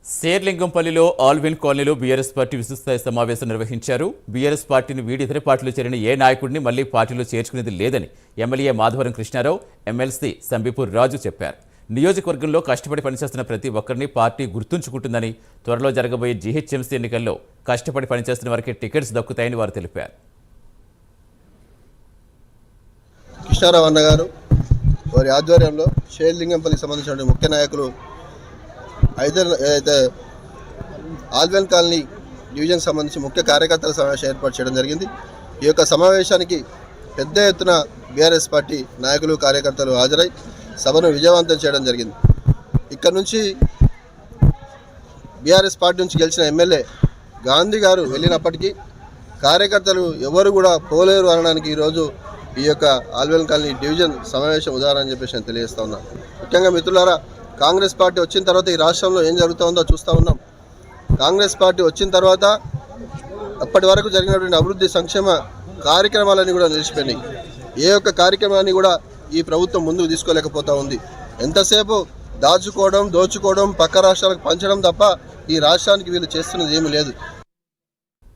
శేర్లింగంపల్లిలో Alvin కాలనీలో BRS party విస్తృతస్థాయి సమావేశం నిర్వహించారు. బీఆర్ఎస్ పార్టీని వీడి ఇతర పార్టీలో చేరిన ఏ నాయకుడిని మళ్లీ పార్టీలో చేర్చుకునేది లేదని ఎమ్మెల్యే మాధవరం కృష్ణారావు, ఎమ్మెల్సీ సంబీపూర్ రాజు చెప్పారు. నియోజకవర్గంలో కష్టపడి పనిచేస్తున్న ప్రతి ఒక్కరిని పార్టీ గుర్తుంచుకుంటుందని, త్వరలో జరగబోయే జీహెచ్ఎంసీ ఎన్నికల్లో కష్టపడి పనిచేస్తున్న వారికి టికెట్స్ దక్కుతాయని వారు తెలిపారు. కృష్ణారావు అన్న గారు వారి ఆధ్వర్యంలో శేర్లింగంపల్లికి సంబంధించిన ముఖ్య నాయకులు అయితే ఆల్వెన్ కాలనీ డివిజన్కి సంబంధించి ముఖ్య కార్యకర్తల సమావేశం ఏర్పాటు చేయడం జరిగింది. ఈ యొక్క సమావేశానికి పెద్ద ఎత్తున బీఆర్ఎస్ పార్టీ నాయకులు, కార్యకర్తలు హాజరై సభను విజయవంతం చేయడం జరిగింది. ఇక్కడ నుంచి బీఆర్ఎస్ పార్టీ నుంచి గెలిచిన ఎమ్మెల్యే గాంధీ గారు వెళ్ళినప్పటికీ కార్యకర్తలు ఎవరు కూడా పోలేరు అనడానికి ఈరోజు ఈ యొక్క ఆల్వెన్ కాలనీ డివిజన్ సమావేశం ఉదాహరణ అని చెప్పేసి నేను తెలియజేస్తా ఉన్నాను. ముఖ్యంగా మిత్రులారా, కాంగ్రెస్ పార్టీ వచ్చిన తర్వాత ఈ రాష్ట్రంలో ఏం జరుగుతుందో చూస్తూ ఉన్నాం. కాంగ్రెస్ పార్టీ వచ్చిన తర్వాత అప్పటి వరకు జరిగినటువంటి అభివృద్ధి సంక్షేమ కార్యక్రమాలన్నీ కూడా నిలిచిపోయినాయి. ఏ ఒక్క కార్యక్రమాన్ని కూడా ఈ ప్రభుత్వం ముందుకు తీసుకోలేకపోతూ ఉంది. ఎంతసేపు దాచుకోవడం, దోచుకోవడం, పక్క రాష్ట్రాలకు పంచడం తప్ప ఈ రాష్ట్రానికి వీళ్ళు చేస్తున్నది ఏమీ లేదు.